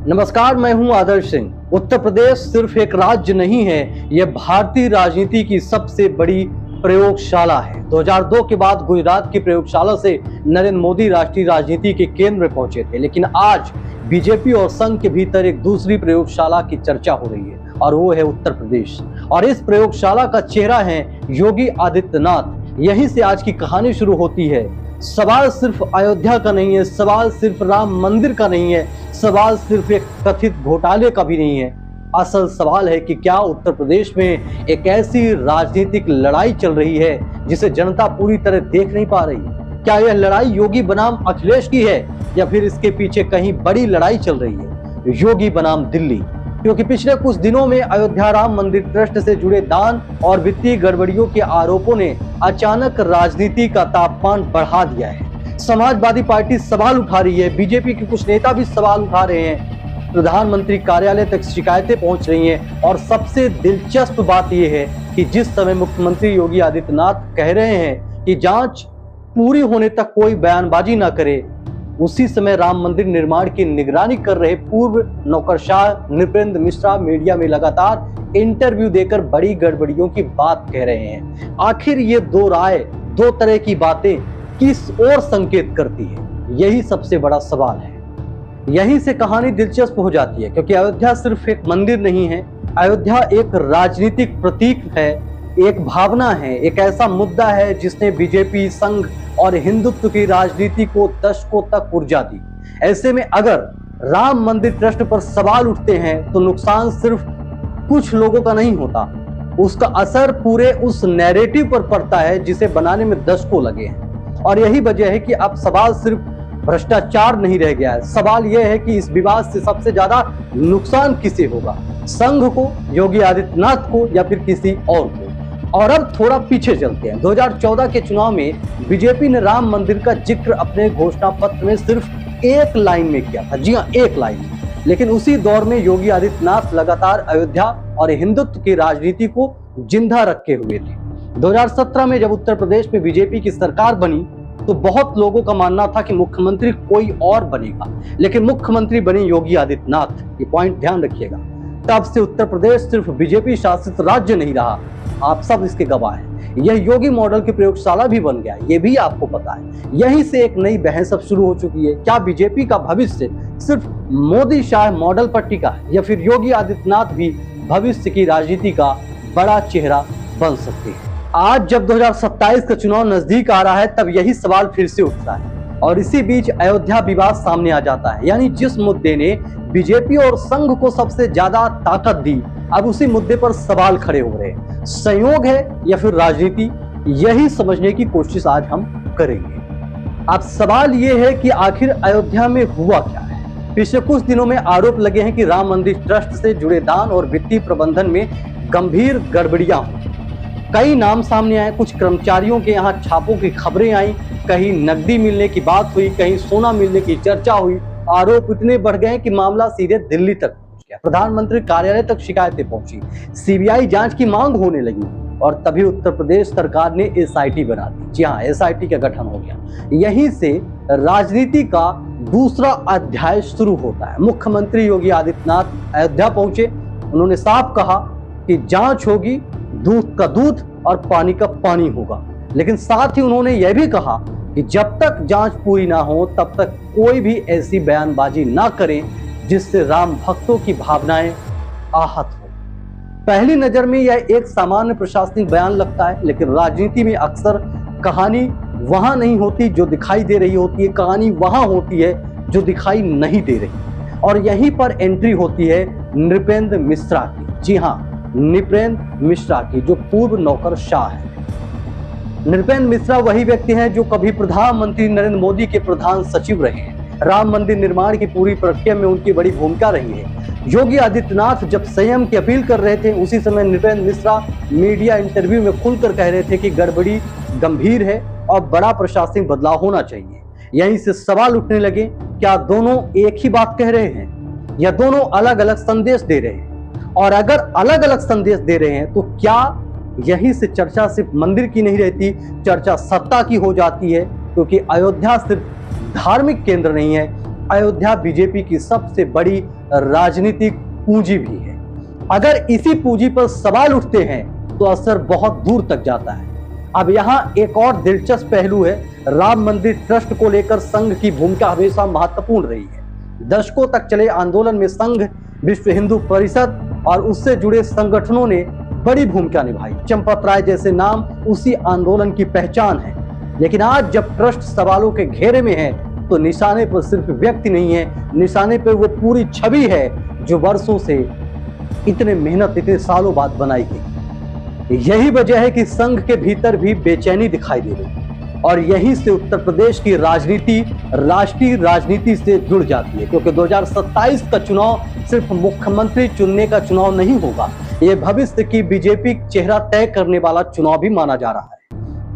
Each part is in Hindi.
नमस्कार, मैं हूं आदर्श सिंह। उत्तर प्रदेश सिर्फ एक राज्य नहीं है, यह भारतीय राजनीति की सबसे बड़ी प्रयोगशाला है। 2002 के बाद गुजरात की प्रयोगशाला से नरेंद्र मोदी राष्ट्रीय राजनीति के केंद्र में पहुंचे थे, लेकिन आज बीजेपी और संघ के भीतर एक दूसरी प्रयोगशाला की चर्चा हो रही है और वो है उत्तर प्रदेश। और इस प्रयोगशाला का चेहरा है योगी आदित्यनाथ। यहीं से आज की कहानी शुरू होती है। सवाल सिर्फ अयोध्या का नहीं है, सवाल सिर्फ राम मंदिर का नहीं है, सवाल सिर्फ एक कथित घोटाले का भी नहीं है। असल सवाल है कि क्या उत्तर प्रदेश में एक ऐसी राजनीतिक लड़ाई चल रही है जिसे जनता पूरी तरह देख नहीं पा रही है? क्या यह लड़ाई योगी बनाम अखिलेश की है या फिर इसके पीछे कहीं बड़ी लड़ाई चल रही है, योगी बनाम दिल्ली? क्योंकि पिछले कुछ दिनों में अयोध्या राम मंदिर ट्रस्ट से जुड़े दान और वित्तीय गड़बड़ियों के आरोपों ने अचानक राजनीति का तापमान बढ़ा दिया है। समाजवादी पार्टी सवाल उठा रही है, बीजेपी के कुछ नेता भी सवाल उठा रहे हैं, प्रधानमंत्री कार्यालय तक शिकायतें पहुंच रही हैं और सबसे दिलचस्प बात यह है कि जिस समय मुख्यमंत्री योगी आदित्यनाथ कह रहे हैं कि जांच पूरी होने तक कोई बयानबाजी न करे, उसी समय राम मंदिर निर्माण की निगरानी कर रहे पूर्व नौकरशाह नृपेंद्र मिश्रा मीडिया में लगातार इंटरव्यू देकर बड़ी गड़बड़ियों की बात कह रहे हैं। आखिर ये दो राय, दो तरह की बातें किस ओर संकेत करती है, यही सबसे बड़ा सवाल है। यहीं से कहानी दिलचस्प हो जाती है, क्योंकि अयोध्या सिर्फ एक मंदिर नहीं है, अयोध्या एक राजनीतिक प्रतीक है, एक भावना है, एक ऐसा मुद्दा है जिसने बीजेपी, संघ और हिंदुत्व की राजनीति को दशकों तक ऊर्जा दी। ऐसे में अगर राम मंदिर ट्रस्ट पर सवाल उठते हैं तो नुकसान सिर्फ कुछ लोगों का नहीं होता, उसका असर पूरे उस नैरेटिव पर पड़ता है जिसे बनाने में दशकों लगे हैं। और यही वजह है कि अब सवाल सिर्फ भ्रष्टाचार नहीं रह गया है, सवाल यह है कि इस विवाद से सबसे ज्यादा नुकसान किसे होगा, संघ को, योगी आदित्यनाथ को या फिर किसी और को। और अब थोड़ा पीछे चलते हैं। 2014 के चुनाव में बीजेपी ने राम मंदिर का जिक्र अपने घोषणा पत्र में सिर्फ एक लाइन में किया था। जी हाँ, एक लाइन में। लेकिन उसी दौर में योगी आदित्यनाथ लगातार अयोध्या और हिंदुत्व की राजनीति को जिंदा रखे हुए थे। 2017 में जब उत्तर प्रदेश में बीजेपी की सरकार बनी तो बहुत लोगों का मानना था कि मुख्यमंत्री कोई और बनेगा, लेकिन मुख्यमंत्री बने योगी आदित्यनाथ। ये पॉइंट ध्यान रखिएगा। तब से उत्तर प्रदेश सिर्फ बीजेपी शासित राज्य नहीं रहा, आप सब इसके गवाह हैं। यह योगी मॉडल की प्रयोगशाला भी बन गया, ये भी आपको पता है। यहीं से एक नई बहस अब शुरू हो चुकी है। क्या बीजेपी का भविष्य सिर्फ मोदी शाह मॉडल पर टिका है या फिर योगी आदित्यनाथ भी भविष्य की राजनीति का बड़ा चेहरा बन सकते हैं? आज जब 2027 का चुनाव नजदीक आ रहा है तब यही सवाल फिर से उठता है और इसी बीच अयोध्या विवाद सामने आ जाता है। यानी जिस मुद्दे ने बीजेपी और संघ को सबसे ज्यादा ताकत दी, अब उसी मुद्दे पर सवाल खड़े हो रहे हैं। संयोग है या फिर राजनीति, यही समझने की कोशिश आज हम करेंगे। अब सवाल यह है कि आखिर अयोध्या में हुआ क्या है। पिछले कुछ दिनों में आरोप लगे हैं कि राम मंदिर ट्रस्ट से जुड़े दान और वित्तीय प्रबंधन में गंभीर गड़बड़ियां हुई। कई नाम सामने आए, कुछ कर्मचारियों के यहाँ छापों की खबरें आई, कहीं नकदी मिलने की बात हुई, कहीं सोना मिलने की चर्चा हुई। आरोप इतने बढ़ गए कि मामला सीधे दिल्ली तक पहुंच गया, प्रधानमंत्री कार्यालय तक शिकायतें पहुंची, सीबीआई जांच की मांग होने लगी और तभी उत्तर प्रदेश सरकार ने एसआईटी बना दी। जी हाँ, एसआईटी का गठन हो गया। यहीं से राजनीति का दूसरा अध्याय शुरू होता है। मुख्यमंत्री योगी आदित्यनाथ अयोध्या पहुंचे, उन्होंने साफ कहा कि जांच होगी, दूध का दूध और पानी का पानी होगा। लेकिन साथ ही उन्होंने यह भी कहा कि जब तक जांच पूरी ना हो तब तक कोई भी ऐसी बयानबाजी ना करें जिससे राम भक्तों की भावनाएं आहत हो। पहली नजर में यह एक सामान्य प्रशासनिक बयान लगता है, लेकिन राजनीति में अक्सर कहानी वहां नहीं होती जो दिखाई दे रही होती है, कहानी वहां होती है जो दिखाई नहीं दे रही। और यहीं पर एंट्री होती है नृपेंद्र मिश्रा की। जी हाँ, नृपेंद्र मिश्रा की, जो पूर्व नौकरशाह है। नृपेंद्र मिश्रा वही व्यक्ति हैं जो कभी प्रधानमंत्री नरेंद्र मोदी के प्रधान सचिव रहे हैं। राम मंदिर निर्माण की पूरी प्रक्रिया में उनकी बड़ी भूमिका रही है। योगी आदित्यनाथ जब संयम की अपील कर रहे थे, उसी समय नृपेंद्र मिश्रा मीडिया इंटरव्यू में खुलकर कह रहे थे कि गड़बड़ी गंभीर है और बड़ा प्रशासनिक बदलाव होना चाहिए। यहीं से सवाल उठने लगे, क्या दोनों एक ही बात कह रहे हैं या दोनों अलग अलग संदेश दे रहे हैं? और अगर अलग अलग संदेश दे रहे हैं तो क्या यहीं से चर्चा सिर्फ मंदिर की नहीं रहती, चर्चा सत्ता की हो जाती है? क्योंकि अयोध्या सिर्फ धार्मिक केंद्र नहीं है, अयोध्या बीजेपी की सबसे बड़ी राजनीतिक पूंजी भी है। अगर इसी पूंजी पर सवाल उठते हैं तो असर बहुत दूर तक जाता है। अब यहाँ एक और दिलचस्प पहलू है, राम मंदिर ट्रस्ट को लेकर संघ की भूमिका हमेशा महत्वपूर्ण रही है। दशकों तक चले आंदोलन में संघ, विश्व हिंदू परिषद और उससे जुड़े संगठनों ने बड़ी भूमिका निभाई। चंपत राय जैसे नाम उसी आंदोलन की पहचान है। लेकिन आज जब ट्रस्ट सवालों के घेरे में है तो निशाने पर सिर्फ व्यक्ति नहीं है, निशाने पर वो पूरी छवि है जो वर्षों से इतने मेहनत, इतने सालों बाद बनाई गई। यही वजह है कि संघ के भीतर भी बेचैनी दिखाई दे रही है और यहीं से उत्तर प्रदेश की राजनीति राष्ट्रीय राजनीति से जुड़ जाती है, क्योंकि 2027 का चुनाव सिर्फ मुख्यमंत्री चुनने का चुनाव नहीं होगा, ये भविष्य की बीजेपी चेहरा तय करने वाला चुनाव भी माना जा रहा है।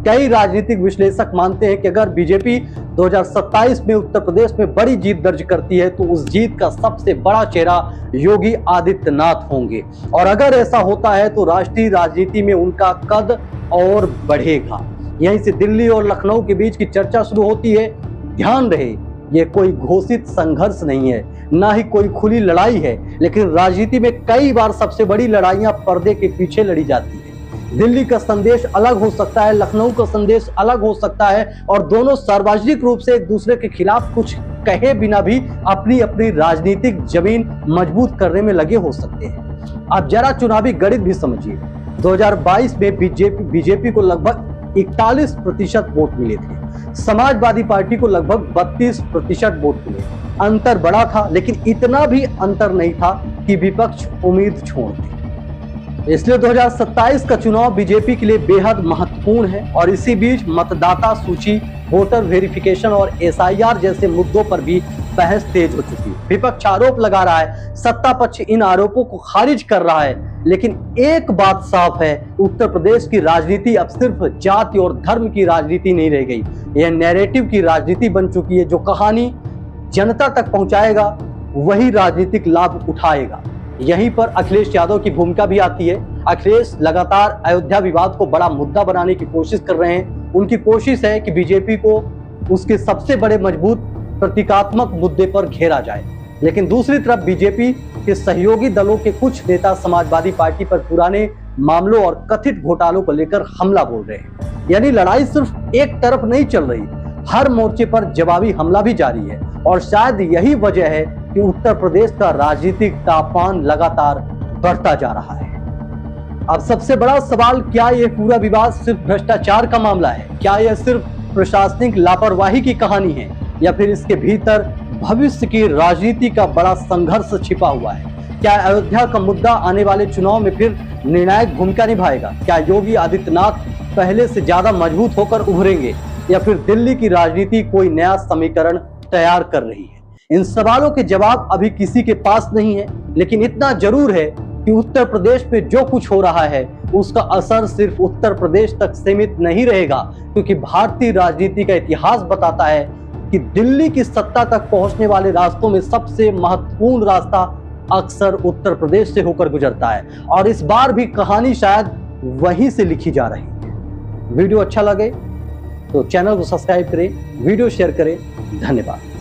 कई राजनीतिक विश्लेषक मानते हैं कि अगर बीजेपी 2027 में उत्तर प्रदेश में बड़ी जीत दर्ज करती है तो उस जीत का सबसे बड़ा चेहरा योगी आदित्यनाथ होंगे, और अगर ऐसा होता है तो राष्ट्रीय राजनीति में उनका कद और बढ़ेगा। यहीं से दिल्ली और लखनऊ के बीच की चर्चा शुरू होती है। ध्यान रहे, ये कोई घोषित संघर्ष नहीं है, ना ही कोई खुली लड़ाई है, लेकिन राजनीति में कई बार सबसे बड़ी लड़ाइयां पर्दे के पीछे लड़ी जाती है। दिल्ली का संदेश अलग हो सकता है, लखनऊ का संदेश अलग हो सकता है, और दोनों सार्वजनिक रूप से एक दूसरे के खिलाफ कुछ कहे बिना भी अपनी अपनी राजनीतिक जमीन मजबूत करने में लगे हो सकते हैं। अब जरा चुनावी गणित भी समझिए। 2022 में बीजेपी को लगभग 41% वोट मिले थे, समाजवादी पार्टी को लगभग 32% वोट मिले। अंतर बड़ा था, लेकिन इतना भी अंतर नहीं था कि विपक्ष उम्मीद छोड़ दे। इसलिए 2027 का चुनाव बीजेपी के लिए बेहद महत्वपूर्ण है, और इसी बीच मतदाता सूची, वोटर वेरिफिकेशन और SIR जैसे मुद्दों पर भी बहस तेज हो चुकी है। विपक्ष आरोप लगा रहा है, सत्ता पक्ष इन आरोपों को खारिज कर रहा है, लेकिन एक बात साफ है, उत्तर प्रदेश की राजनीति अब सिर्फ जाति और धर्म की राजनीति नहीं रह गई, यह नैरेटिव की राजनीति बन चुकी है। जो कहानी जनता तक पहुंचाएगा वही राजनीतिक लाभ उठाएगा। यहीं पर अखिलेश यादव की भूमिका भी आती है। अखिलेश लगातार अयोध्या विवाद को बड़ा मुद्दा बनाने की कोशिश कर रहे हैं। उनकी कोशिश है कि बीजेपी को उसके सबसे बड़े मजबूत प्रतीकात्मक मुद्दे पर घेरा जाए, लेकिन दूसरी तरफ बीजेपी के सहयोगी दलों के कुछ नेता समाजवादी पार्टी पर पुराने मामलों और कथित घोटालों को लेकर हमला बोल रहे हैं। यानी लड़ाई सिर्फ एक तरफ नहीं चल रही, हर मोर्चे पर जवाबी हमला भी जारी है, और शायद यही वजह है कि उत्तर प्रदेश का राजनीतिक तापमान लगातार बढ़ता जा रहा है। अब सबसे बड़ा सवाल, क्या यह पूरा विवाद सिर्फ भ्रष्टाचार का मामला है? क्या यह सिर्फ प्रशासनिक लापरवाही की कहानी है, या फिर इसके भीतर भविष्य की राजनीति का बड़ा संघर्ष छिपा हुआ है? क्या अयोध्या का मुद्दा आने वाले चुनाव में फिर निर्णायक भूमिका निभाएगा? क्या योगी आदित्यनाथ पहले से ज्यादा मजबूत होकर उभरेंगे, या फिर दिल्ली की राजनीति कोई नया समीकरण तैयार कर रही है? इन सवालों के जवाब अभी किसी के पास नहीं है, लेकिन इतना जरूर है कि उत्तर प्रदेश पे जो कुछ हो रहा है उसका असर सिर्फ उत्तर प्रदेश तक सीमित नहीं रहेगा, क्योंकि भारतीय राजनीति का इतिहास बताता है कि दिल्ली की सत्ता तक पहुंचने वाले रास्तों में सबसे महत्वपूर्ण रास्ता अक्सर उत्तर प्रदेश से होकर गुजरता है, और इस बार भी कहानी शायद वहीं से लिखी जा रही है। वीडियो अच्छा लगे तो चैनल को सब्सक्राइब करें, वीडियो शेयर करें। धन्यवाद।